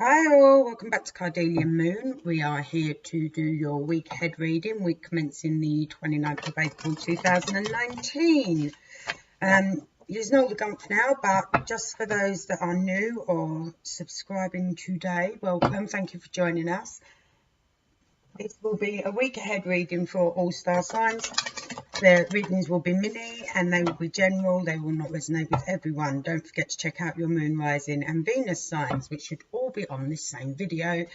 Hi all, welcome back to Cardelian Moon. We are here to do your week ahead reading, week commencing the 29th of April 2019. You know the gump now, but just for those that are new or subscribing today, welcome, thank you for joining us. This will be a week ahead reading for all star signs. The readings will be mini and they will be general. They will not resonate with everyone. Don't forget to check out your moon, rising and Venus signs, which should all be on this same video.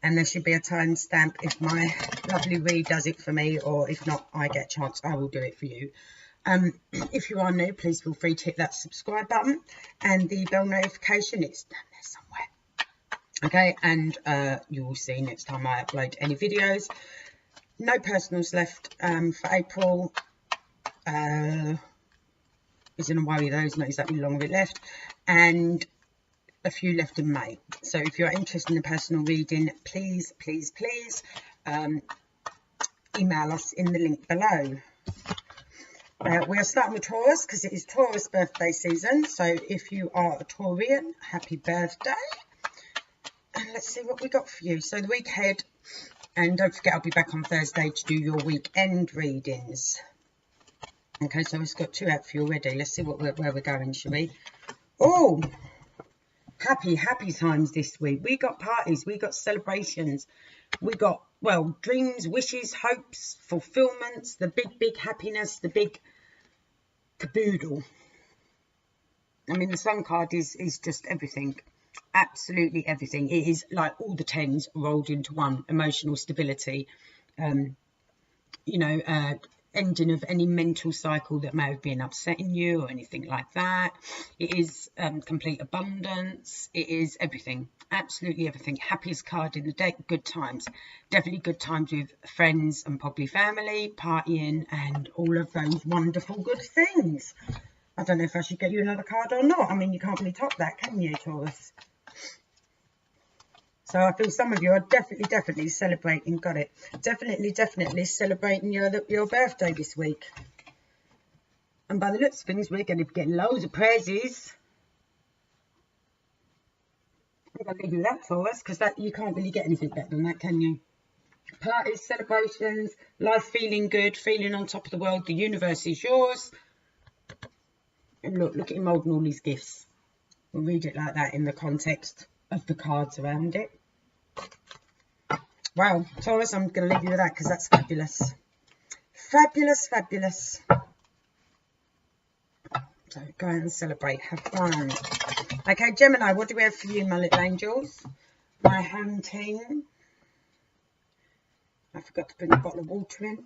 And there should be a timestamp if my lovely Reed does it for me, or if not, I get a chance, I will do it for you. If you are new, please feel free to hit that subscribe button and the bell notification. It's down there somewhere. Okay, and you will see next time I upload any videos. No personals left for April. Isn't a worry, those not exactly long of it left, and a few left in May. So if you're interested in a personal reading, please email us in the link below. We are starting with Taurus because it is Taurus birthday season. So if you are a Taurian, happy birthday. And let's see what we got for you. So the week ahead, and don't forget I'll be back on Thursday to do your weekend readings. Okay, so we've got two out for you already. Let's see where we're going, shall we? Oh, happy times this week. We got parties, we got celebrations, we got, well, dreams, wishes, hopes, fulfillments, the big happiness, the big caboodle. I mean, the Sun card is just everything. Absolutely everything. It is like all the tens rolled into one. Emotional stability, ending of any mental cycle that may have been upsetting you or anything like that. It is complete abundance. It is everything, absolutely everything. Happiest card in the deck. Good times, definitely good times with friends and probably family, partying and all of those wonderful good things. I don't know if I should get you another card or not. I mean, you can't really top that, can you, Taurus? So I feel some of you are definitely celebrating, got it, definitely celebrating your birthday this week. And by the looks of things, we're going to be getting loads of praises. I'm going to leave you that for us, because that you can't really get anything better than that, can you? Parties, celebrations, life feeling good, feeling on top of the world, the universe is yours. And look at him holding all these gifts. We'll read it like that in the context of the cards around it. Wow, Taurus, I'm going to leave you with that because that's fabulous. Fabulous. So go and celebrate, have fun. Okay, Gemini, what do we have for you, my little angels? My home team. I forgot to bring a bottle of water in.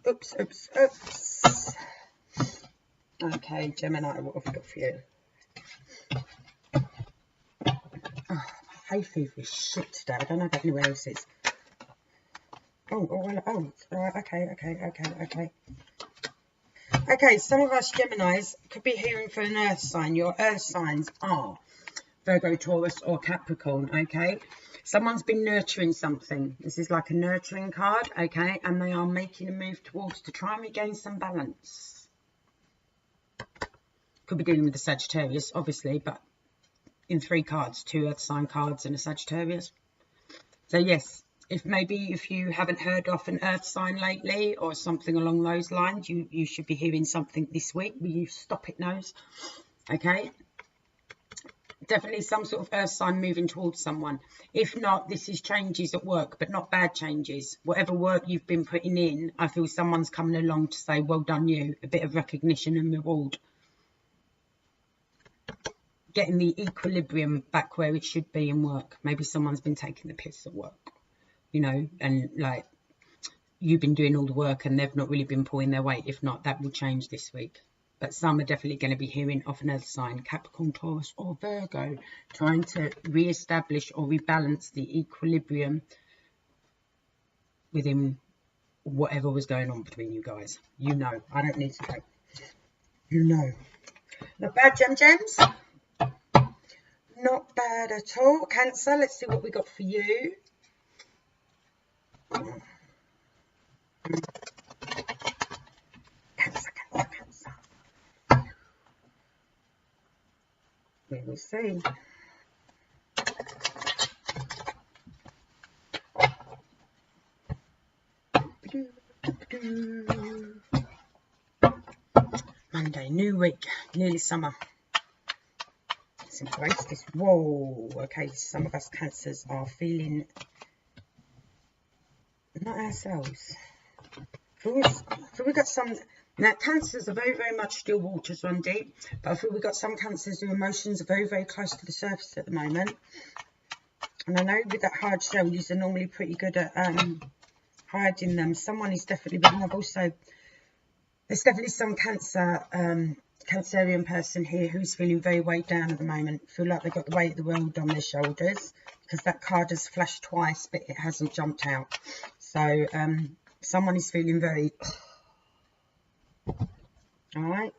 Oops. Okay, Gemini, what have we got for you? Oh, hay fever is shit today. I don't know about anywhere else is. Okay. Okay, some of us Geminis could be hearing for an earth sign. Your earth signs are Virgo, Taurus or Capricorn, okay? Someone's been nurturing something. This is like a nurturing card, okay? And they are making a move towards to try and regain some balance. Could be dealing with the Sagittarius, obviously, but in 3 cards, 2 earth sign cards and a Sagittarius. So yes, if you haven't heard of an earth sign lately or something along those lines, you should be hearing something this week. Will you stop it, nose? Okay. Definitely some sort of earth sign moving towards someone. If not, this is changes at work, but not bad changes. Whatever work you've been putting in, I feel someone's coming along to say, well done you, a bit of recognition and reward. Getting the equilibrium back where it should be in work. Maybe someone's been taking the piss at work, you know, and like you've been doing all the work and they've not really been pulling their weight. If not, that will change this week. But some are definitely going to be hearing off an earth sign, Capricorn, Taurus or Virgo, trying to re-establish or rebalance the equilibrium within whatever was going on between you guys. You know, I don't need to know. You know. Not bad, gems. Not bad at all. Cancer, let's see what we got for you. Cancer. We will see. Monday, new week, nearly summer. Let's embrace this. Whoa, okay, some of us Cancers are feeling not ourselves. So we got some, now Cancers are very, very much still waters run deep, but I feel we've got some Cancers whose emotions are very, very close to the surface at the moment. And I know with that hard shell, you're normally pretty good at hiding them. Someone is definitely, but I've also, there's definitely some Cancerian person here who's feeling very weighed down at the moment. Feel like they've got the weight of the world on their shoulders, because that card has flashed twice, but it hasn't jumped out. So someone is feeling very, all right.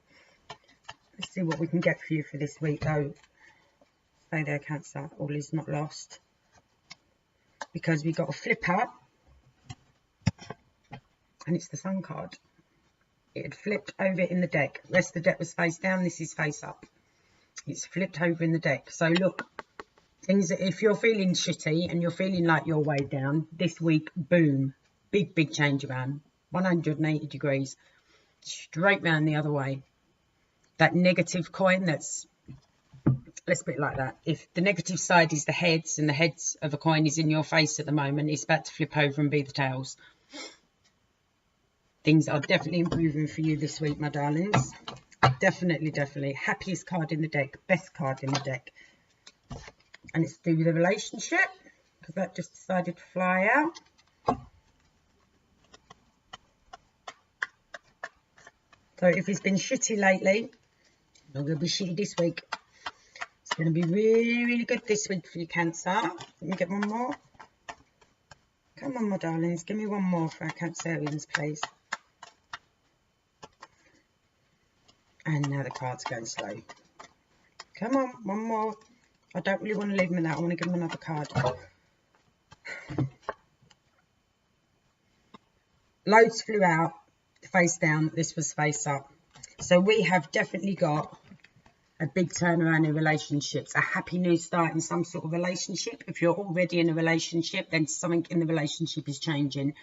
Let's see what we can get for you for this week, though. Stay there, Cancer. All is not lost, because we got a flip up, and it's the Sun card. It had flipped over in the deck. The rest of the deck was face down. This is face up. It's flipped over in the deck. So look, things that if you're feeling shitty and you're feeling like you're weighed down this week, boom, big change around 180 degrees, straight round the other way. That negative coin, that's, let's put it like that. If the negative side is the heads, and the heads of a coin is in your face at the moment, it's about to flip over and be the tails. Things are definitely improving for you this week, my darlings. Definitely. Happiest card in the deck. Best card in the deck. And it's to do with a relationship, because that just decided to fly out. So if it's been shitty lately, not going to be shitty this week. It's going to be really, really good this week for you, Cancer. Let me get one more. Come on, my darlings. Give me one more for our Cancerians, please. And now the card's going slow. Come on, one more. I don't really want to leave them in that. I want to give them another card. Loads flew out, face down. This was face up. So we have definitely got a big turnaround in relationships. A happy new start in some sort of relationship. If you're already in a relationship, then something in the relationship is changing.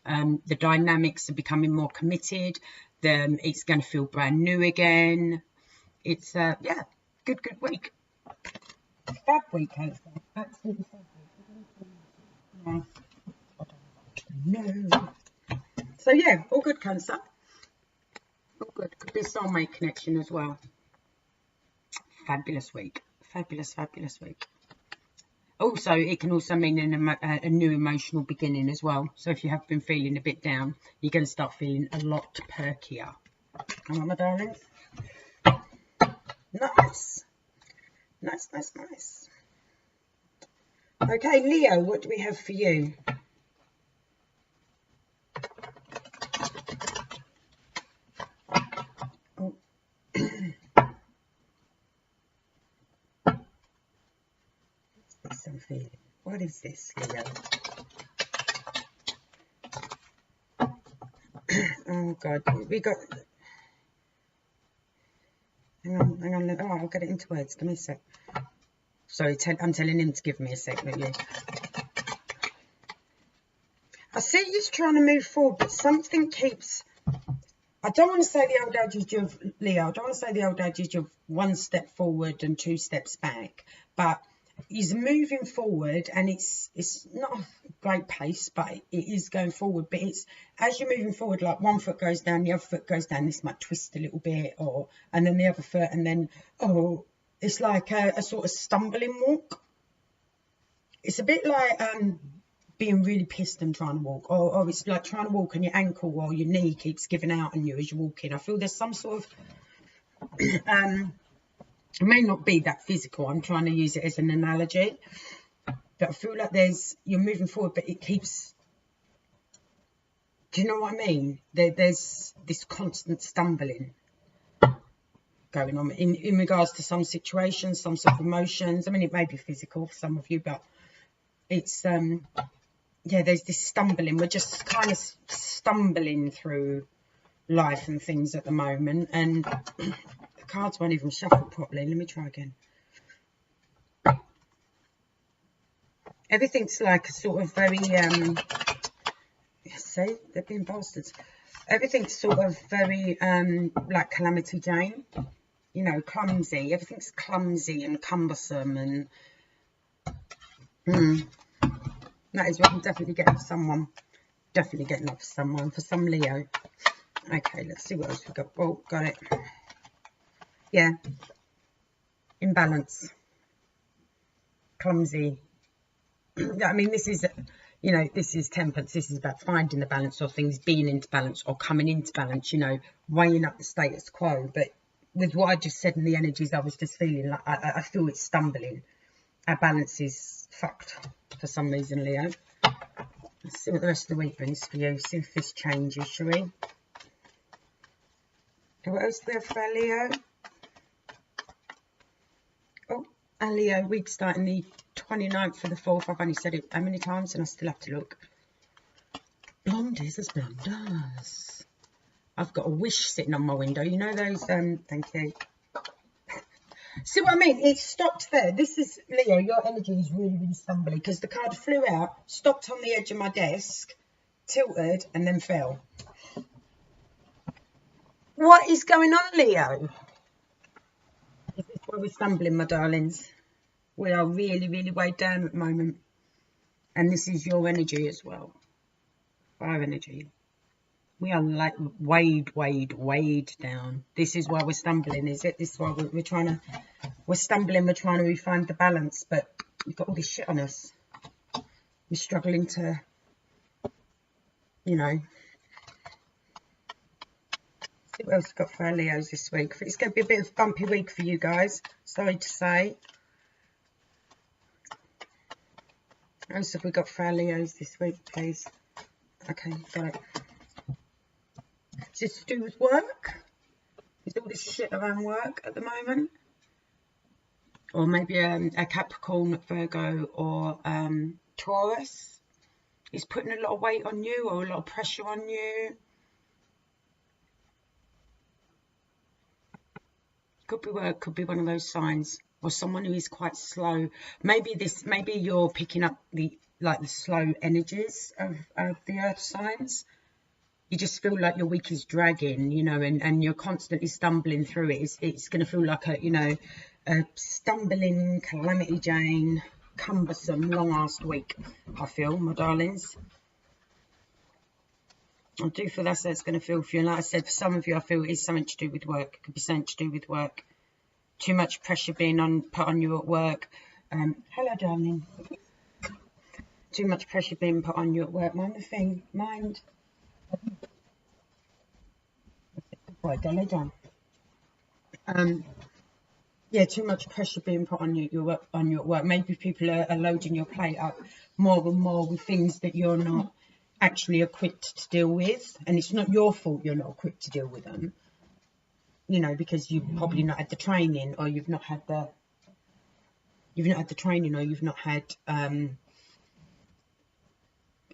The dynamics are becoming more committed. It's going to feel brand new again. It's yeah, good week. Fab week, Cancer. Absolutely fab week. No. So yeah, all good, Cancer. All good. Could be soulmate connection as well. Fabulous week. Fabulous week. Also, it can also mean a new emotional beginning as well. So if you have been feeling a bit down, you're going to start feeling a lot perkier. Come on, my darlings. Nice. Okay, Leo, what do we have for you? Oh. I'm feeling. What is this, Leo? Oh God, we got. Hang on. Oh, I'll get it into words. Give me a sec. Sorry, I'm telling him to give me a sec, not you. I see he's trying to move forward, but something keeps. I don't want to say the old adage of Leo. I don't want to say the old adage of 1 step forward and 2 steps back, but he's moving forward, and it's not a great pace, but it is going forward. But it's as you're moving forward, like one foot goes down, the other foot goes down. This might twist a little bit, and then the other foot, and then it's like a sort of stumbling walk. It's a bit like being really pissed and trying to walk, or it's like trying to walk and your ankle or your knee keeps giving out on you as you're walking. I feel there's some sort of it may not be that physical. I'm trying to use it as an analogy, but I feel like you're moving forward, but it keeps. Do you know what I mean? There's this constant stumbling going on in regards to some situations, some sort of emotions. I mean, it may be physical for some of you, but it's yeah, there's this stumbling. We're just kind of stumbling through life and things at the moment, and the cards won't even shuffle properly. Let me try again. Everything's like a sort of very, see, they're being bastards. Everything's sort of very, like Calamity Jane, you know, clumsy. Everything's clumsy and cumbersome, and that is what I'm definitely getting for someone. Definitely getting that for someone, for some Leo. Okay, let's see what else we got. Oh, got it. Yeah. Imbalance. Clumsy. I mean, this is, you know, this is temperance. This is about finding the balance, or things being into balance or coming into balance, you know, weighing up the status quo. But with what I just said in the energies, I was just feeling like I feel it's stumbling. Our balance is fucked for some reason, Leo. Let's see what the rest of the week brings for you. See if this changes, shall we? What else do we have for our Leo? Oh, our Leo week starting the 29th for the 4th. I've only said it how many times and I still have to look. Blondies as blonders. I've got a wish sitting on my window. You know those, thank you. See what I mean? It stopped there. This is, Leo, your energy is really, really stumbly because the card flew out, stopped on the edge of my desk, tilted, and then fell. What is going on, Leo? Is this where we're stumbling, my darlings? We are really, really weighed down at the moment. And this is your energy as well. Fire energy. We are like weighed down. This is why we're stumbling, is it? This is why we're trying to, we're stumbling, we're trying to refine the balance, but we've got all this shit on us. We're struggling to, you know. See what else we've got for our Leos this week. It's going to be a bit of a bumpy week for you guys, sorry to say. What else have we got for our Leos this week, please? Okay, got it. Is this to do with work? Is all this shit around work at the moment? Or maybe a Capricorn, Virgo, or Taurus is putting a lot of weight on you, or a lot of pressure on you. Could be work, could be one of those signs, or someone who is quite slow. Maybe you're picking up the slow energies of the earth signs. You just feel like your week is dragging, you know, and you're constantly stumbling through it. It's going to feel like a, you know, a stumbling Calamity Jane, cumbersome, long-ass week, I feel, my darlings. I do feel that's how it's going to feel for you. And like I said, for some of you, I feel it is something to do with work. It could be something to do with work. Too much pressure being put on you at work. Hello, darling. Too much pressure being put on you at work. Mind the thing. Mind. Right, don't lay down. Yeah, too much pressure being put on you at work. Maybe people are loading your plate up more and more with things that you're not actually equipped to deal with, and it's not your fault you're not equipped to deal with them. You know, because you've probably not had the training, or you've not had the training, or you've not had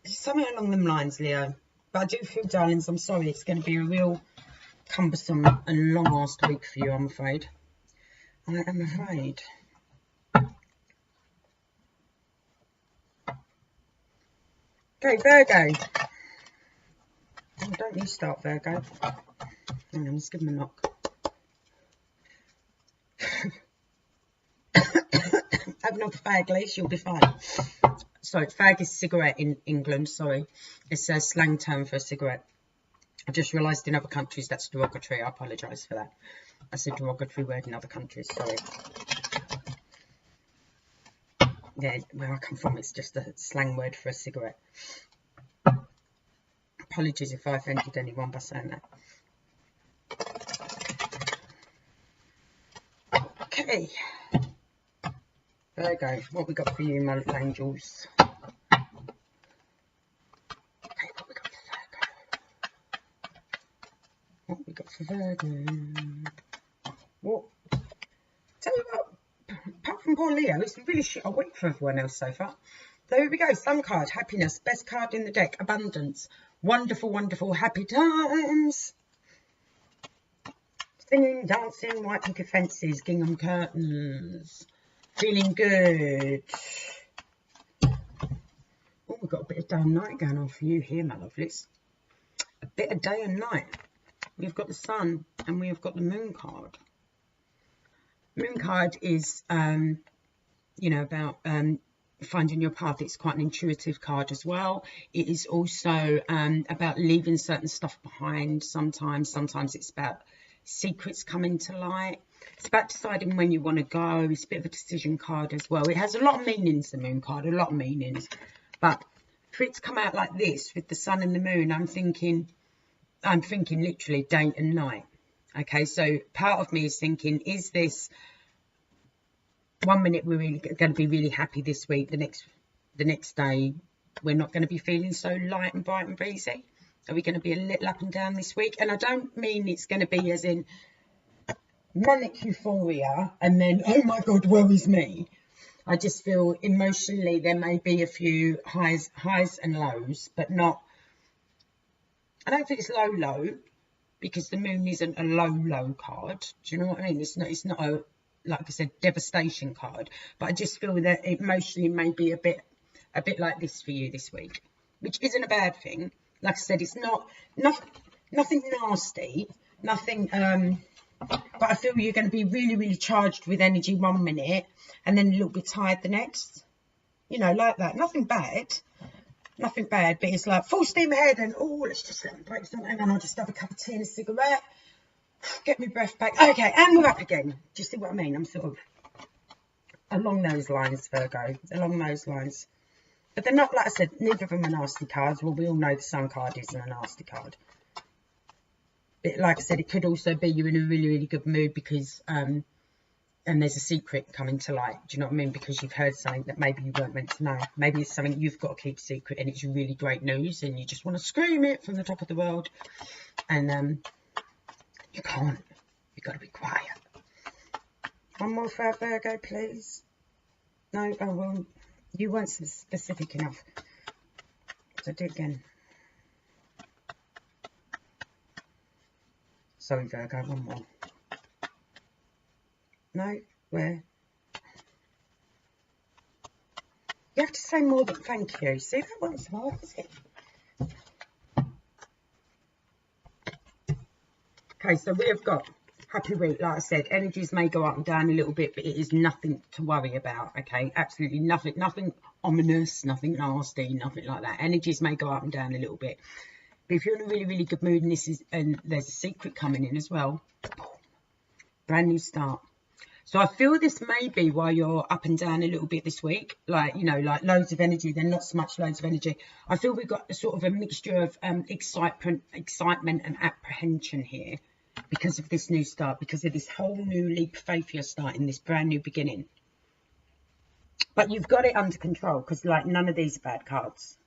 something along them lines, Leo. But I do feel, darlings, I'm sorry, it's going to be a real cumbersome and long-ass week for you, I'm afraid. I am afraid. Okay, Virgo. Oh, don't you start, Virgo. Hang on, let's give him a knock. Open up a fag, Lace, you'll be fine. Sorry, fag is cigarette in England, sorry. It's a slang term for a cigarette. I just realised in other countries that's derogatory. I apologise for that. That's a derogatory word in other countries, sorry. Yeah, where I come from, it's just a slang word for a cigarette. Apologies if I offended anyone by saying that. Okay. Virgo, what we got for you, my little angels? Okay, what we got for Virgo? What? Tell you what, apart from poor Leo, it's a really shit week for everyone else so far. So here we go, Sun card, happiness, best card in the deck, abundance, wonderful, wonderful, happy times. Singing, dancing, white picket fences, gingham curtains, feeling good. got a bit of day and night going on for you here, my lovelies. A bit of day and night. We've got the sun and we have got the moon card. Moon card is, you know, about finding your path. It's quite an intuitive card as well. It is also about leaving certain stuff behind sometimes. Sometimes it's about secrets coming to light. It's about deciding when you want to go. It's a bit of a decision card as well. It has a lot of meanings, the moon card, a lot of meanings. But for it to come out like this with the sun and the moon, I'm thinking literally day and night. Okay, so part of me is thinking, is this 1 minute we're really going to be really happy this week, the next day we're not going to be feeling so light and bright and breezy? Are we going to be a little up and down this week? And I don't mean it's going to be as in manic euphoria and then, oh my God, woe is me. I just feel emotionally there may be a few highs and lows, but not, I don't think it's low, because the moon isn't a low card. Do you know what I mean? It's not a, like I said, devastation card. But I just feel that emotionally may be a bit like this for you this week, which isn't a bad thing. Like I said, it's nothing nasty, nothing. But I feel you're going to be really, really charged with energy 1 minute and then a little bit tired the next. You know, like that. Nothing bad. Nothing bad, but it's like full steam ahead and, oh, let's just let me break something. Hang on, I'll just have a cup of tea and a cigarette. Get my breath back. Okay, and we're up again. Do you see what I mean? I'm sort of along those lines, Virgo. Along those lines. But they're not, like I said, neither of them are nasty cards. Well, we all know the sun card isn't a nasty card. But like I said, it could also be you're in a really, really good mood because and there's a secret coming to light. Do you know what I mean? Because you've heard something that maybe you weren't meant to know. Maybe it's something you've got to keep secret and it's really great news and you just want to scream it from the top of the world. And you can't. You've got to be quiet. One more for Virgo, please. No, oh well, you weren't specific enough. So do it again. Sorry, Virgo, one more. No, where? You have to say more than thank you. See, that one's hard, is it? Okay, so we have got happy week. Like I said, energies may go up and down a little bit, but it is nothing to worry about. Okay, absolutely nothing ominous, nothing nasty, nothing like that. Energies may go up and down a little bit, but if you're in a really, really good mood and there's a secret coming in as well, brand new start. So I feel this may be why you're up and down a little bit this week, like, you know, like loads of energy, then not so much loads of energy. I feel we've got a sort of a mixture of excitement and apprehension here because of this new start, because of this whole new leap of faith you're starting, this brand new beginning. But you've got it under control because, like, none of these are bad cards.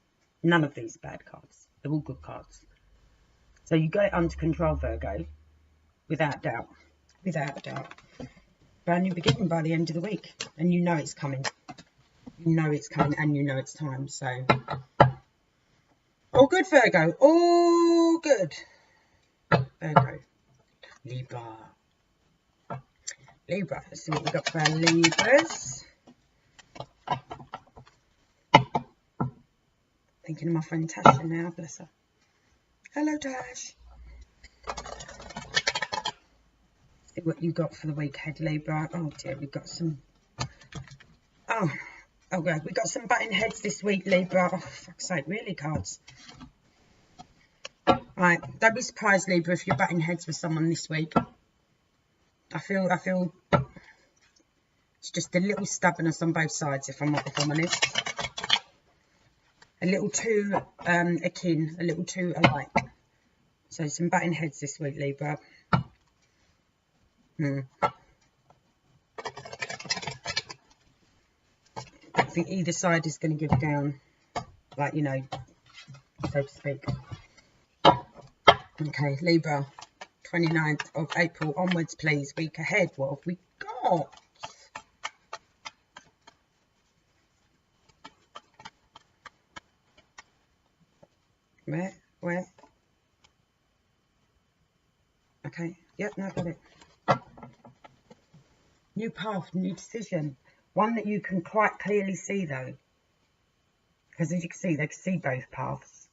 None of these are bad cards. They're all good cards. So you got it under control, Virgo, without doubt. Without a doubt. Brand new beginning by the end of the week, and you know it's coming. You know it's coming, and you know it's time. So, all good, Virgo. All good, Virgo. Libra. Let's see what we've got for our Libras. Thinking of my friend Tasha now, bless her. Hello, Tash. See what you got for the week ahead, Libra. Oh dear, we've got some. Oh God, we got some button heads this week, Libra. Oh, for fuck's sake, really, cards. Right, don't be surprised, Libra, if you're butting heads with someone this week. I feel it's just a little stubbornness on both sides, if I'm honest. A little too akin, a little too alike. So some butting heads this week, Libra. I think either side is going to give down, like, you know, so to speak. Okay, Libra, 29th of April onwards, please. Week ahead, what have we got? Where? Okay, yep, no, got it. New path, new decision. One that you can quite clearly see, though. Because as you can see, they can see both paths.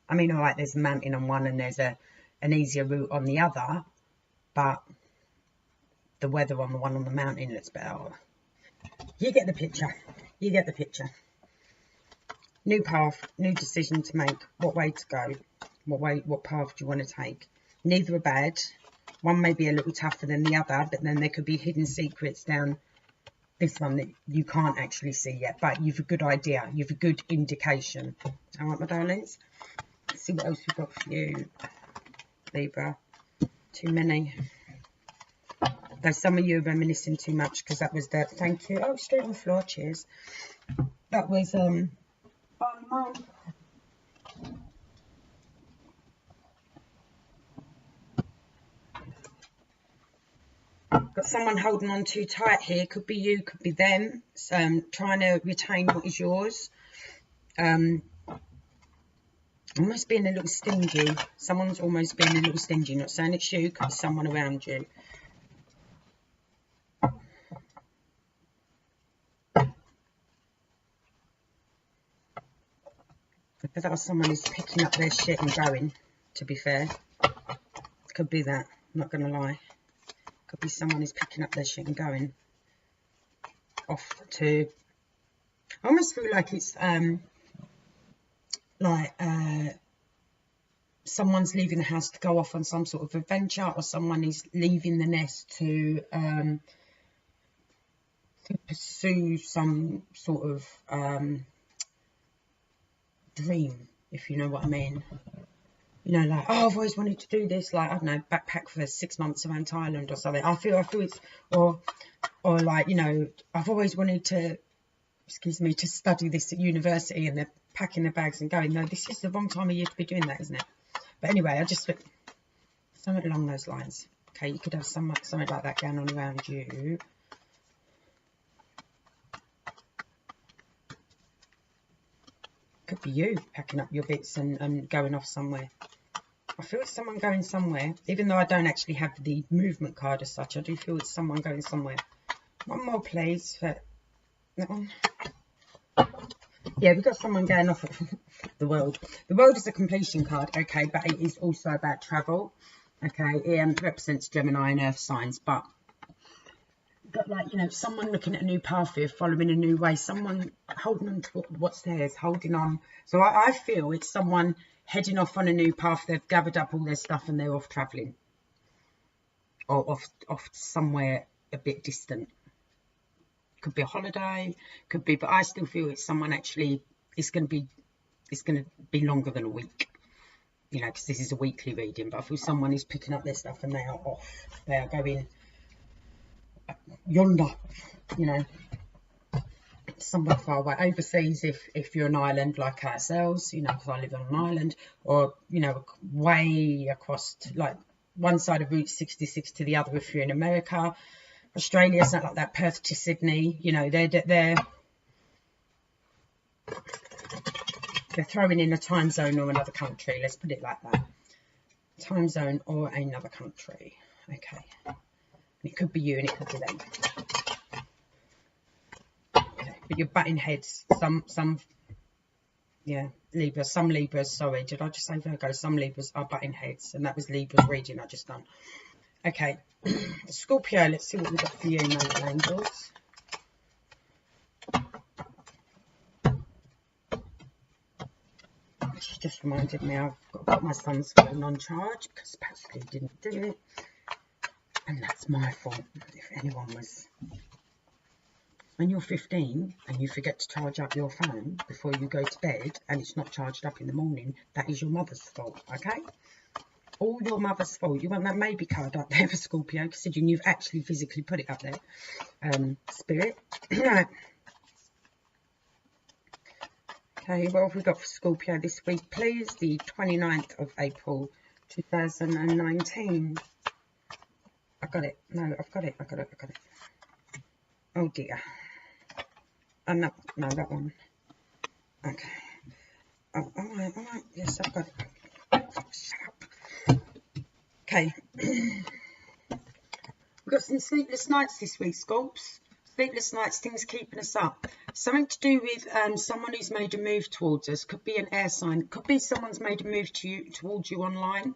I mean, all right, there's a mountain on one and there's an easier route on the other, but the weather on the one on the mountain looks better. You get the picture. You get the picture. New path, new decision to make. What way to go? What path do you want to take? Neither are bad. One may be a little tougher than the other, but then there could be hidden secrets down this one that you can't actually see yet, but you've a good idea. You've a good indication. All right, my darlings. Let's see what else we've got for you, Libra. Too many. Though some of you are reminiscing too much because that was the thank you. Oh, straight on the floor. Cheers. That was got someone holding on too tight here. Could be you, could be them. Trying to retain what is yours. Almost being a little stingy. Someone's almost being a little stingy. Not saying it's you, could be someone around you. I feel like someone is picking up their shit and going, to be fair. Could be that, I'm not going to lie. Could be someone is picking up their shit and going off to... I almost feel like it's someone's leaving the house to go off on some sort of adventure, or someone is leaving the nest to pursue some sort of dream, if you know what I mean. You know, like, oh, I've always wanted to do this, like, I don't know, backpack for 6 months around Thailand or something. I feel it's, or like, you know, I've always wanted to, excuse me, to study this at university, and they're packing their bags and going. No, this is the wrong time of year to be doing that, isn't it? But anyway, I just, something along those lines. Okay, you could have something like that going on around you. Could be you packing up your bits and going off somewhere. I feel it's someone going somewhere, even though I don't actually have the movement card as such. I do feel it's someone going somewhere. One more, please. For that one. Yeah, we've got someone going off the world. The world is a completion card, okay, but it is also about travel. Okay, it represents Gemini and Earth signs, but got, like, you know, someone looking at a new path here, following a new way, someone holding on to what's theirs, holding on. So I feel it's someone heading off on a new path. They've gathered up all their stuff and they're off travelling, or off somewhere a bit distant. Could be a holiday, could be, but I still feel it's someone actually. It's going to be longer than a week, you know, because this is a weekly reading. But I feel someone is picking up their stuff and they are off. They are going yonder, you know, somewhere far away, overseas, if you're an island like ourselves, you know, because I live on an island, or, you know, way across, like one side of Route 66 to the other if you're in America. Australia's not like that. Perth to Sydney, you know, they're throwing in a time zone or another country, let's put it like that. Time zone or another country. Okay. It could be you and it could be them. Okay, but you're butting heads. Some yeah, Libras, some Libras, sorry, did I just say Virgo? Some Libras are butting heads, and that was Libra's reading I just done. Okay, Scorpio, let's see what we've got for you, my little angels. She just reminded me I've got my son's phone on charge because Pascal didn't do it. And that's my fault, if anyone was. When you're 15 and you forget to charge up your phone before you go to bed and it's not charged up in the morning, that is your mother's fault, okay? All your mother's fault. You want that maybe card up there for Scorpio, considering you've actually physically put it up there. Spirit. Right. Okay, what have we got for Scorpio this week, please? The 29th of April, 2019. I got it. No, I've got it. I got it. Oh dear. No, that one. Okay. Oh, all right. Yes, I've got it. Shut up. Okay. We've got some sleepless nights this week, Scorps. Sleepless nights, things keeping us up. Something to do with someone who's made a move towards us. Could be an air sign. Could be someone's made a move towards you online,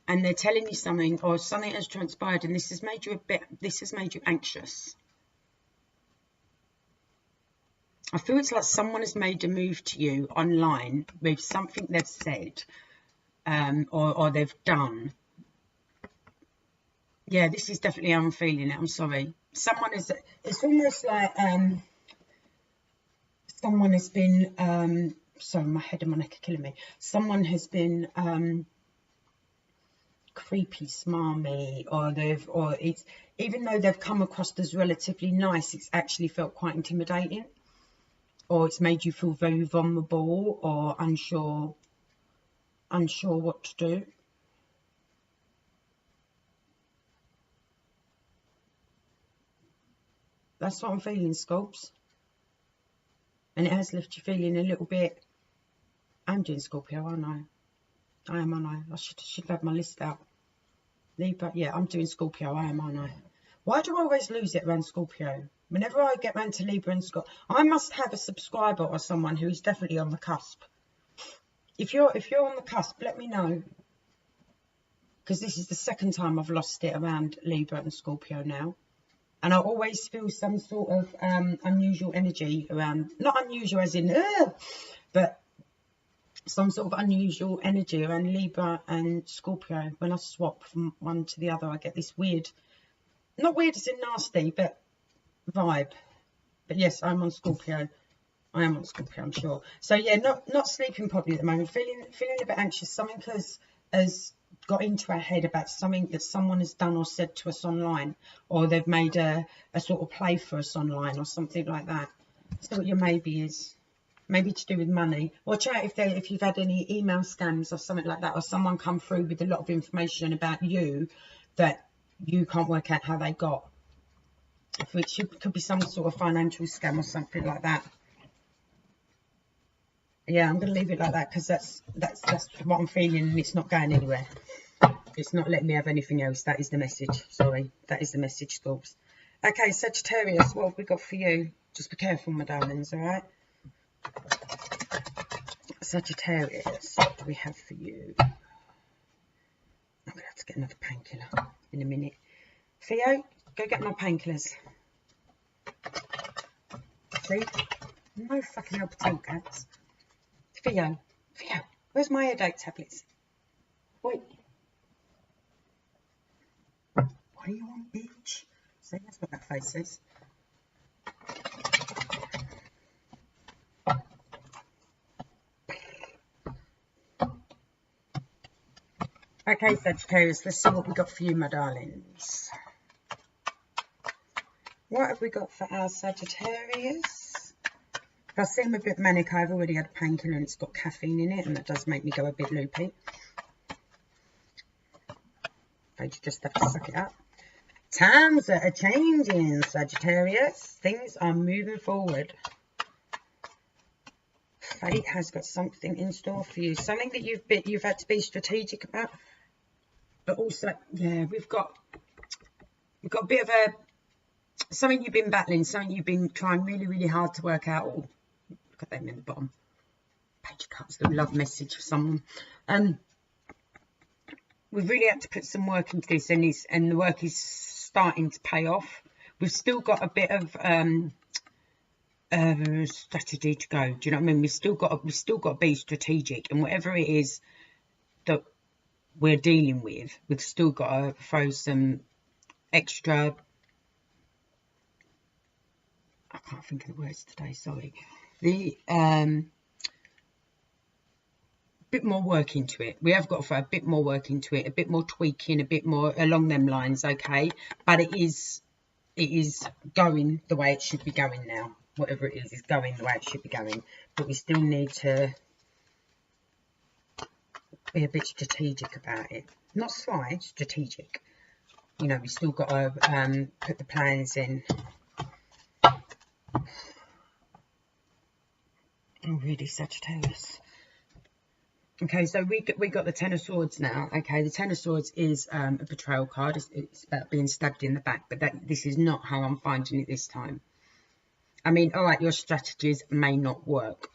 and they're telling you something, or something has transpired, and this has made you anxious. I feel it's like someone has made a move to you online with something they've said, or they've done. Yeah, this is definitely how I'm feeling it. I'm sorry. Someone is. It's almost like someone has been. Sorry, my head and my neck are killing me. Someone has been creepy, smarmy, or it's, even though they've come across as relatively nice, it's actually felt quite intimidating, or it's made you feel very vulnerable or unsure what to do. That's what I'm feeling, Scorps. And it has left you feeling a little bit. I'm doing Scorpio, aren't I? I am, aren't I? I should have my list out. Libra, yeah, I'm doing Scorpio, I am, aren't I? Why do I always lose it around Scorpio? Whenever I get round to Libra and Scorpio, I must have a subscriber or someone who is definitely on the cusp. If you're on the cusp, let me know. Because this is the second time I've lost it around Libra and Scorpio now. And I always feel some sort of unusual energy around, not unusual as in, but some sort of unusual energy around Libra and Scorpio. When I swap from one to the other, I get this weird, not weird as in nasty, but vibe. But yes, I'm on Scorpio. I am on Scorpio, I'm sure. So yeah, not sleeping properly at the moment. Feeling a bit anxious. Something has got into our head about something that someone has done or said to us online, or they've made a sort of play for us online or something like that. So what your maybe is. Maybe to do with money. Watch out if you've had any email scams or something like that, or someone come through with a lot of information about you that you can't work out how they got. Which could be some sort of financial scam or something like that. Yeah, I'm going to leave it like that because that's what I'm feeling, and it's not going anywhere. It's not letting me have anything else. That is the message. Sorry, that is the message, Scorps. Okay, Sagittarius, what have we got for you? Just be careful, my darlings, all right? Sagittarius, what do we have for you? I'm going to have to get another painkiller in a minute. Theo, go get my painkillers. See? No fucking help at all, cats. Theo, where's my headache tablets? Wait. What do you want, bitch? See, that's what that face says. Okay, Sagittarius, let's see what we got for you, my darlings. What have we got for our Sagittarius? If I seem a bit manic, I've already had a painkiller and it's got caffeine in it, and that does make me go a bit loopy. So you just have to suck it up. Times are changing, Sagittarius. Things are moving forward. Fate has got something in store for you. Something that you've had to be strategic about. But also, yeah, we've got a bit of something you've been battling, something you've been trying really, really hard to work out. Oh, look at them in the bottom. Page cuts, little love message for someone. We've really had to put some work into this, and the work is starting to pay off. We've still got a bit of strategy to go. Do you know what I mean? We've still got to be strategic, and whatever it is that we're dealing with, we've still got to throw some extra. I can't think of the words today. Sorry. Bit more work into it. We have got to throw a bit more work into it, a bit more tweaking, a bit more along them lines, okay? But it is going the way it should be going now. Whatever it is going the way it should be going. But we still need to be a bit strategic about it. Not sly, strategic. You know, we still got to put the plans in. Oh, really, Sagittarius. Okay, so we got the Ten of Swords now. Okay, the Ten of Swords is a betrayal card. It's about being stabbed in the back, but this is not how I'm finding it this time. I mean, all right, your strategies may not work.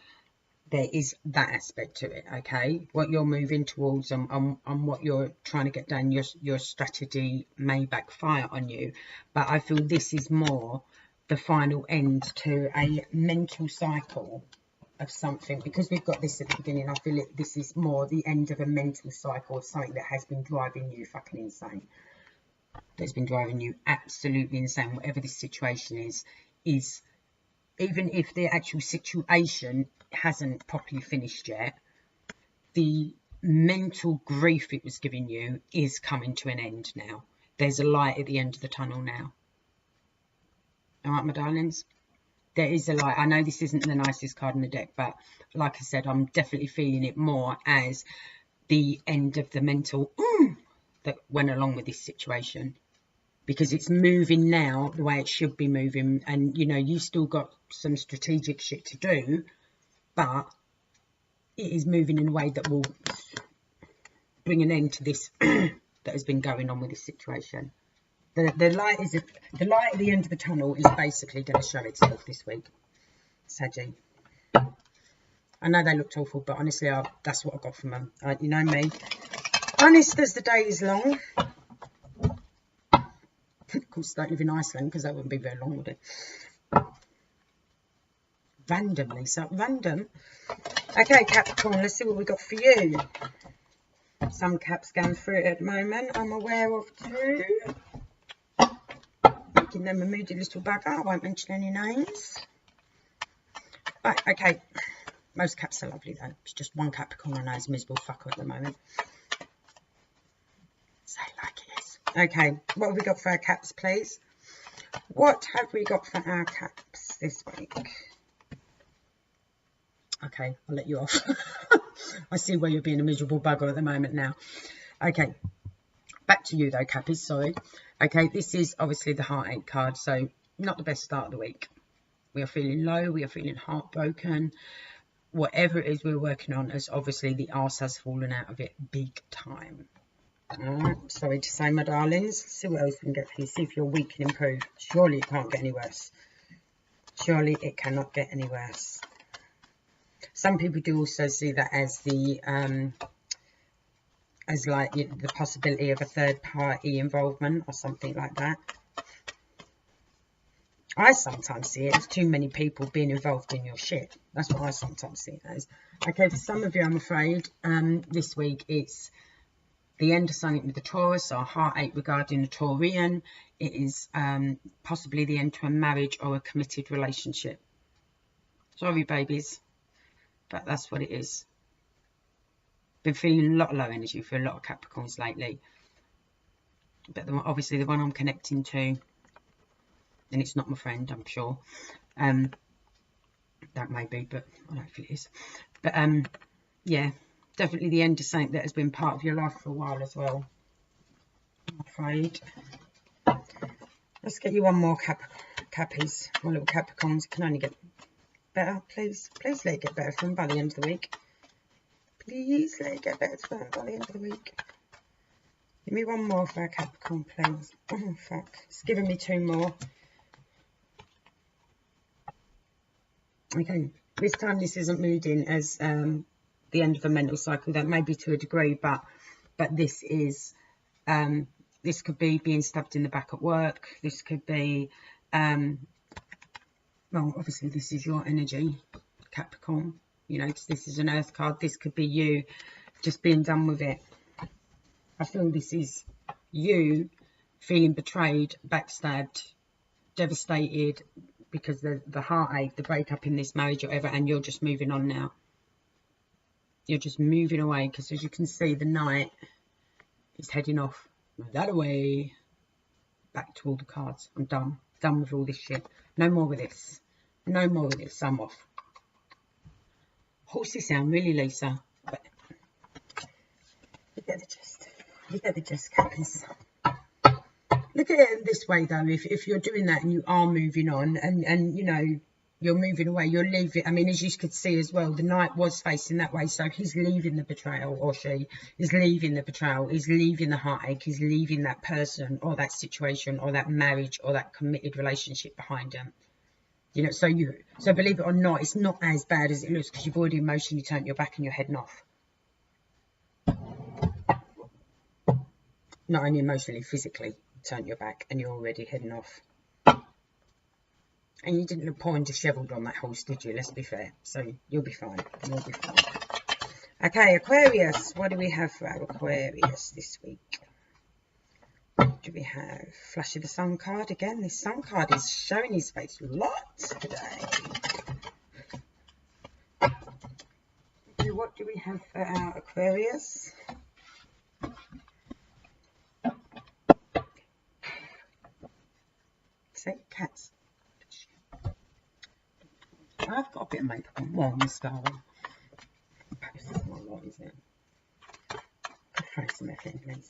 There is that aspect to it, okay? What you're moving towards and what you're trying to get done, your strategy may backfire on you. But I feel this is more the final end to a mental cycle of something. Because we've got this at the beginning, I feel this is more the end of a mental cycle of something that has been driving you fucking insane. That's been driving you absolutely insane. Whatever this situation is even if the actual situation hasn't properly finished yet, the mental grief it was giving you is coming to an end now. There's a light at the end of the tunnel now. All right, my darlings? There is a light. I know this isn't the nicest card in the deck, but like I said, I'm definitely feeling it more as the end of the mental that went along with this situation. Because it's moving now the way it should be moving. And, you know, you still got some strategic shit to do, but it is moving in a way that will bring an end to this that has been going on with this situation. The light at the end of the tunnel is basically going to show itself this week, Saggy. I know they looked awful, but honestly, that's what I got from them. You know me. Honest as the day is long. Of course, don't live in Iceland because that wouldn't be very long, would it? Randomly, so random. Okay, Capricorn, let's see what we got for you. Some Caps going through it at the moment. I'm aware of too. Making them a moody little bugger. I won't mention any names. Right, okay. Most Caps are lovely though. It's just one Capricorn I know is a miserable fucker at the moment. Say it like it is. Okay, what have we got for our Caps, please? What have we got for our Caps this week? Okay, I'll let you off. I see where you're being a miserable bugger at the moment now. Okay, back to you though, Cappies, sorry. Okay, this is obviously the heartache card, so not the best start of the week. We are feeling low, we are feeling heartbroken. Whatever it is we're working on, as obviously the arse has fallen out of it big time. Sorry to say, my darlings. Let's see what else we can get for you. See if your week can improve. Surely it can't get any worse. Surely it cannot get any worse. Some people do also see that as the the possibility of a third party involvement or something like that. I sometimes see it as too many people being involved in your shit. That's what I sometimes see it as. Okay, for some of you, I'm afraid this week it's the end of something with the Taurus, or heartache regarding the Taurian. It is possibly the end to a marriage or a committed relationship. Sorry, babies, but that's what it is. Been feeling a lot of low energy for a lot of Capricorns lately. But obviously the one I'm connecting to, and it's not my friend, I'm sure. That may be, but I don't feel it is. But yeah, definitely the end of something that has been part of your life for a while as well, I'm afraid. Let's get you one more Cappies, one little Capricorns. It can only get better. Please let it get better for them by the end of the week. Please let it get better for them by the end of the week. Give me one more for a Capricorn, please. Oh, fuck. It's giving me two more. Okay, this time this isn't moving as the end of a mental cycle. That may be to a degree, but this is this could be being stabbed in the back at work. This could be well, obviously this is your energy, Capricorn, you know, because this is an earth card. This could be you just being done with it. I feel this is you feeling betrayed, backstabbed, devastated, because the heartache, the breakup in this marriage or whatever, and you're just moving on now. You're just moving away, because as you can see, the Knight is heading off that away, back to all the cards. I'm done with all this shit. No more with this. No more with this. I'm off. Horsey sound, really, Lisa. But you get the gist. You get the gist, Cappies. Look at it this way though, if you're doing that and you are moving on and you know, you're moving away, you're leaving. I mean, as you could see as well, the Knight was facing that way, so he's leaving the betrayal, or she is leaving the betrayal, is leaving the heartache, is leaving that person or that situation or that marriage or that committed relationship behind them. You know, so believe it or not, it's not as bad as it looks because you've already emotionally turned your back and you're heading off. Not only emotionally, physically turned your back and you're already heading off. And you didn't look poor and dishevelled on that horse, did you? Let's be fair. So you'll be fine. You'll be fine. Okay, Aquarius. What do we have for our Aquarius this week? What do we have? Flash of the Sun card again. This Sun card is showing his face lots today. What do we have for our Aquarius? Say cats. I've got a bit of makeup on. Well, mascara. It's not a lot, is it? Throw some in, please.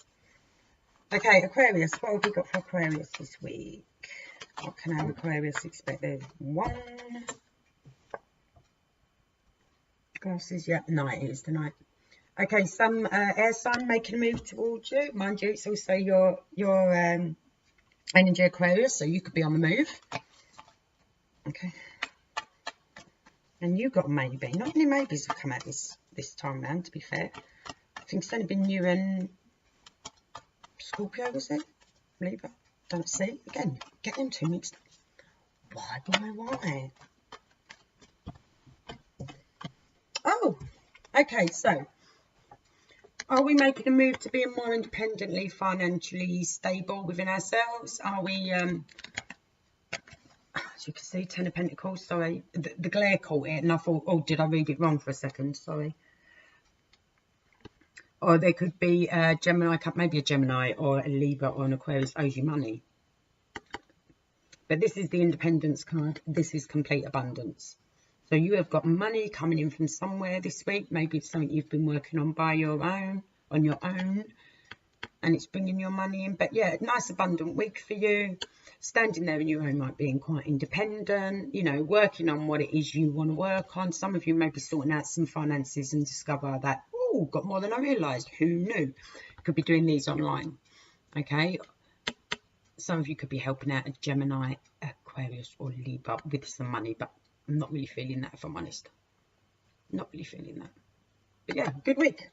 Okay, Aquarius. What have we got for Aquarius this week? What can our Aquarius expect? There's one. Glasses, yep, night is the night. Okay, some air sign making a move towards you. Mind you, it's also your energy Aquarius, so you could be on the move. Okay. And you got maybe. Not many maybes have come out this time round, to be fair. I think it's only been you and Scorpio, was it? Libra. Don't see. Again, get them two mixed up. Why? Oh, okay, so are we making a move to being more independently, financially stable within ourselves? Are we, as you can see, Ten of Pentacles, sorry, the glare caught it and I thought, oh, did I read it wrong for a second? Sorry. Or there could be a Gemini, maybe a Gemini or a Libra or an Aquarius owes you money. But this is the Independence card. This is complete abundance. So you have got money coming in from somewhere this week. Maybe it's something you've been working on on your own, and it's bringing your money in. But yeah, nice abundant week for you. Standing there in your own right, being quite independent, you know, working on what it is you want to work on. Some of you may be sorting out some finances and discover that, oh, got more than I realised. Who knew? Could be doing these online, okay? Some of you could be helping out a Gemini, Aquarius or Libra with some money, but I'm not really feeling that, if I'm honest. Not really feeling that. But yeah, good week.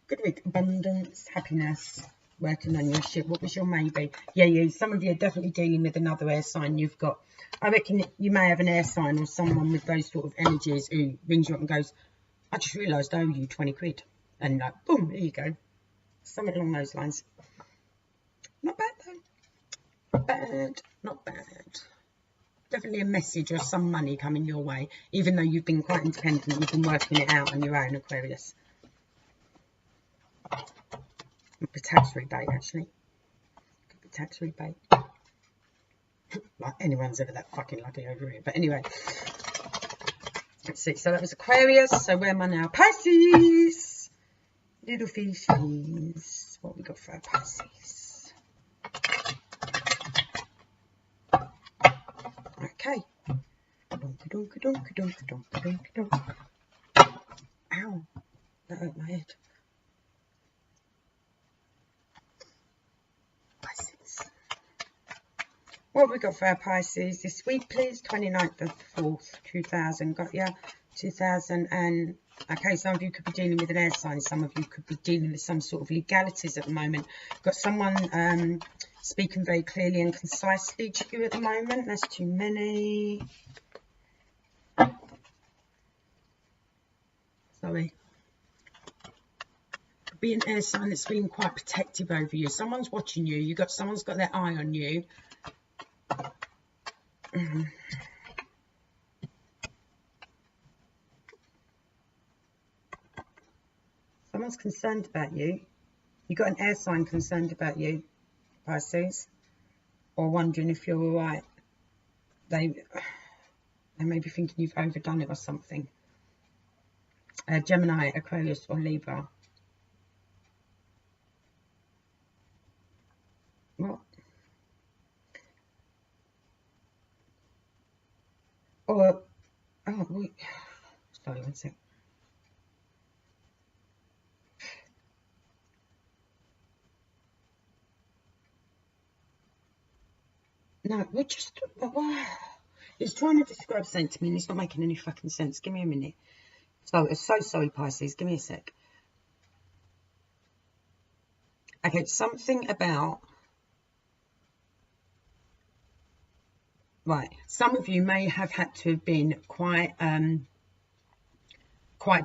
Good week. Abundance, happiness, working on your shit. What was your maybe? Yeah, some of you are definitely dealing with another air sign you've got. I reckon you may have an air sign or someone with those sort of energies who rings you up and goes, I just realised I owe you 20 quid. And like, boom, there you go. Something along those lines. Not bad though. Not bad. Definitely a message or some money coming your way, even though you've been quite independent, you've been working it out on your own, Aquarius. Could be tax rebate, actually. Could be tax rebate. Like anyone's ever that fucking lucky over here. But anyway, let's see. So that was Aquarius. So where am I now? Pisces. Little fishies. What we got for our Pisces? Okay. Ow. That hurt my head. Pisces. What have we got for our Pisces this week, please? 29th of the 4th, 2000. Got ya? 2000 and... Okay, some of you could be dealing with an air sign. Some of you could be dealing with some sort of legalities at the moment. Got someone speaking very clearly and concisely to you at the moment. That's too many. Sorry. Could be an air sign that's being quite protective over you. Someone's watching you. Someone's got their eye on you. Someone's concerned about you. You got an air sign concerned about you, Pisces, or wondering if you're all right. They may be thinking you've overdone it or something. Gemini, Aquarius, or Libra. What? Or wait. Sorry, one sec. No, we're just... It's trying to describe something to me and it's not making any fucking sense. Give me a minute. So sorry, Pisces. Give me a sec. Okay, something about... Right, some of you may have had to have been quite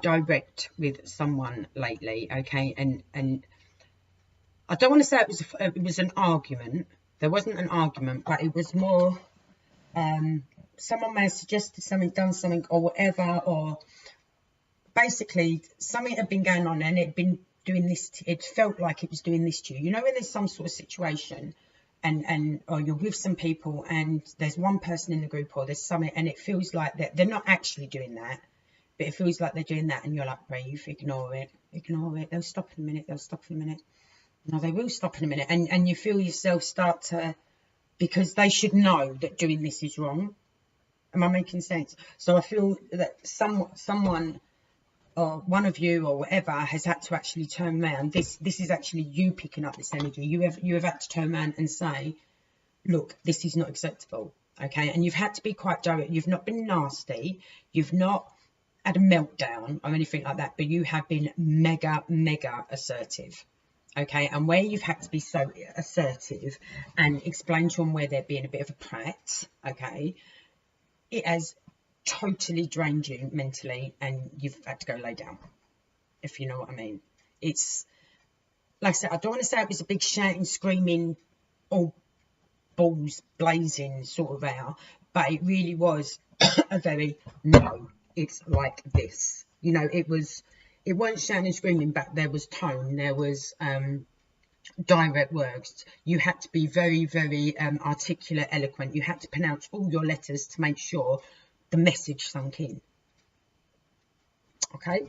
direct with someone lately, okay? And I don't want to say it was an argument. There wasn't an argument, but it was more... someone may have suggested something, done something, or whatever, or basically something had been going on and it had been doing this. It felt like it was doing this to you. You know, when there's some sort of situation, or you're with some people and there's one person in the group or there's something, and it feels like that they're not actually doing that, but it feels like they're doing that, and you're like, breathe, ignore it. They'll stop in a minute. No, they will stop in a minute, and you feel yourself start to, because they should know that doing this is wrong. Am I making sense? So I feel that someone or one of you or whatever has had to actually turn around. This is actually you picking up this energy. You have had to turn around and say, look, this is not acceptable, okay? And you've had to be quite direct. You've not been nasty. You've not had a meltdown or anything like that, but you have been mega assertive, okay? And where you've had to be so assertive and explain to them where they're being a bit of a prat, okay, it has totally drained you mentally, and you've had to go lay down, if you know what I mean. It's like I said, I don't want to say it was a big shouting, screaming, all balls blazing sort of hour, but it really was a very no, it's like this, you know. It weren't shouting and screaming, but there was tone, there was direct words. You had to be very articulate, eloquent. You had to pronounce all your letters to make sure the message sunk in, okay?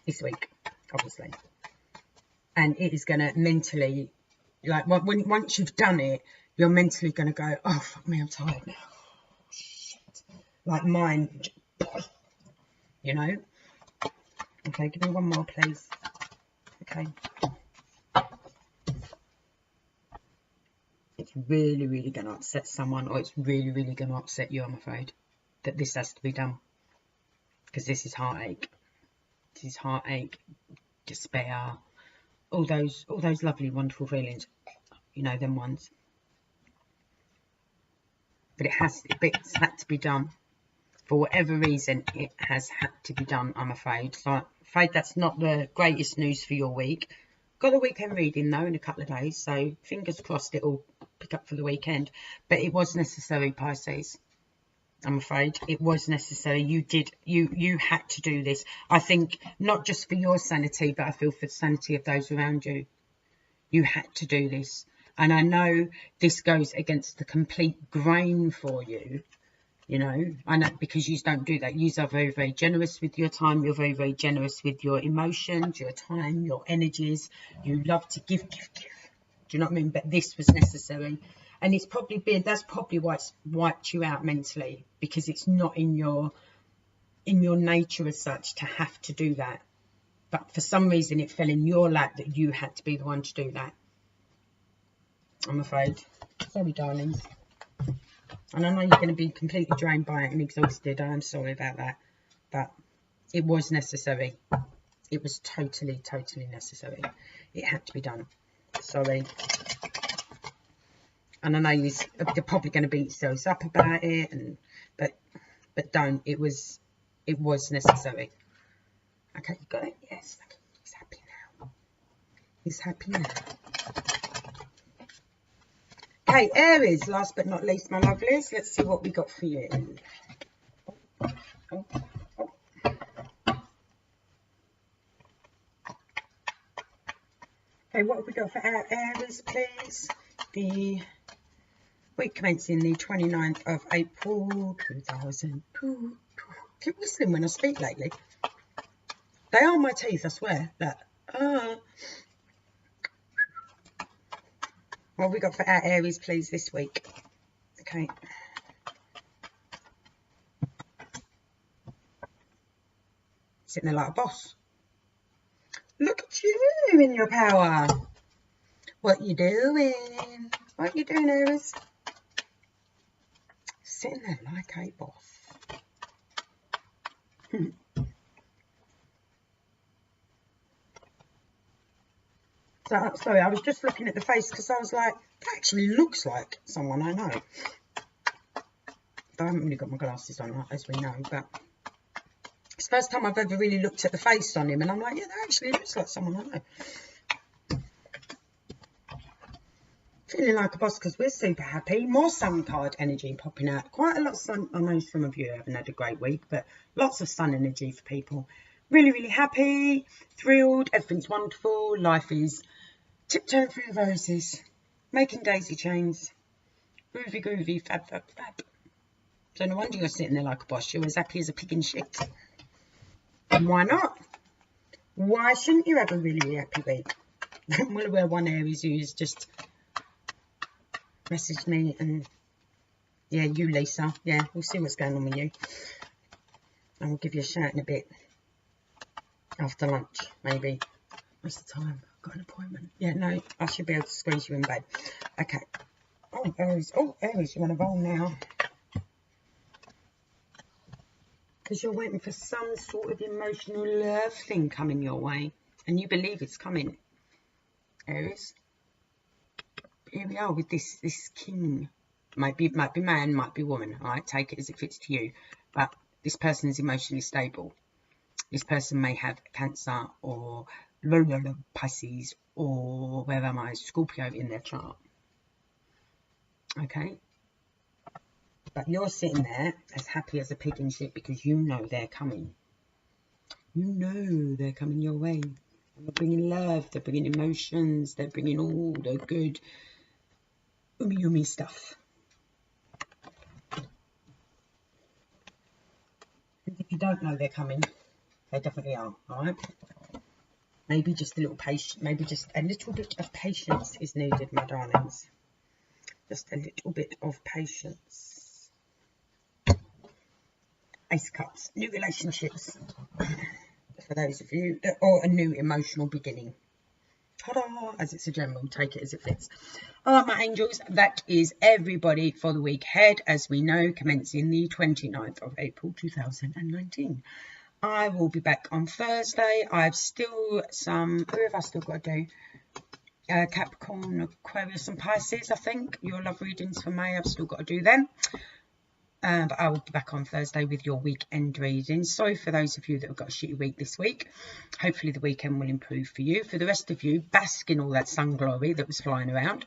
This week, obviously. And it is going to mentally, like, once you've done it, you're mentally going to go, oh, fuck me, I'm tired now. Oh, shit. Like mine, you know? Okay, give me one more, please. Okay. It's really going to upset someone, or it's really going to upset you, I'm afraid, that this has to be done. Because this is heartache. This is heartache, despair, all those lovely, wonderful feelings, you know, them ones. But it's had to be done. For whatever reason, it has had to be done, I'm afraid. So I'm afraid that's not the greatest news for your week. Got a weekend reading, though, in a couple of days. So fingers crossed it'll pick up for the weekend. But it was necessary, Pisces. I'm afraid it was necessary. You had to do this. I think not just for your sanity, but I feel for the sanity of those around you. You had to do this. And I know this goes against the complete grain for you. You know, I know, because you don't do that. You are very generous with your time. You're very generous with your emotions, your time, your energies. You love to give. Do you know what I mean? But this was necessary. And it's probably that's probably why it's wiped you out mentally, because it's not in your nature as such to have to do that. But for some reason it fell in your lap that you had to be the one to do that. I'm afraid. Sorry, darlings. And I know you're going to be completely drained by it and exhausted. I am sorry about that. But it was necessary. It was totally necessary. It had to be done. Sorry. And I know you're probably going to beat yourselves up about it, but don't. It was necessary. Okay, you got it? Yes. Okay. He's happy now. He's happy now. Okay, Aries, last but not least, my lovelies. Let's see what we got for you. Oh. Okay, what have we got for our Aries, please? The week commencing the 29th of April 2002. Keep whistling when I speak lately. They are my teeth, I swear. What have we got for our Aries, please, this week? Okay. Sitting there like a boss. Look at you in your power. What you doing? What are you doing, Aries? Sitting there like a boss. So, sorry, I was just looking at the face because I was like, that actually looks like someone I know. I haven't really got my glasses on, as we know, but it's the first time I've ever really looked at the face on him, and I'm like, yeah, that actually looks like someone I know. Feeling like a boss because we're super happy. More sun card energy popping out. Quite a lot of sun. I know some of you haven't had a great week, but lots of sun energy for people. Really, really happy, thrilled, everything's wonderful. Life is tiptoeing through the roses, making daisy chains. Groovy, groovy, fab, fab, fab. So no wonder you're sitting there like a boss. You're as happy as a pig in shit. And why not? Why shouldn't you have a really, really happy week? I'm well aware one Aries who's just messaged me, and yeah, you Lisa, yeah, we'll see what's going on with you, and we'll give you a shout in a bit after lunch, maybe. What's the time? I've got an appointment. Yeah, no, I should be able to squeeze you in bed. Okay. Oh, Aries, you want to roll now, because you're waiting for some sort of emotional love thing coming your way, and you believe it's coming, Aries. Here we are with this king. Might be man, might be woman. All right, take it as it fits to you. But this person is emotionally stable. This person may have Cancer or Pisces or where am I, Scorpio in their chart. Okay, but you're sitting there as happy as a pig in shit because you know they're coming. You know they're coming your way. And they're bringing love. They're bringing emotions. They're bringing all the good yummy stuff. And if you don't know they're coming, they definitely are, alright? Maybe just a little patience, maybe just a little bit of patience is needed, my darlings. Just a little bit of patience. Ace of Cups, new relationships. For those of you, or a new emotional beginning. Ta-da! As it's a general, take it as it fits. All right, my angels, that is everybody for the week ahead, as we know, commencing the 29th of April 2019. I will be back on Thursday. I've still some, who have I still got to do? Capricorn, Aquarius and Pisces, I think. Your love readings for May, I've still got to do them. But I will be back on Thursday with your weekend readings. Sorry for those of you that have got a shitty week this week. Hopefully the weekend will improve for you. For the rest of you, bask in all that sun glory that was flying around.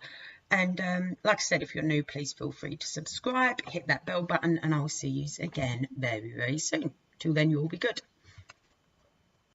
And like I said, if you're new, please feel free to subscribe, hit that bell button, and I'll see you again very, very soon. Till then, you all be good.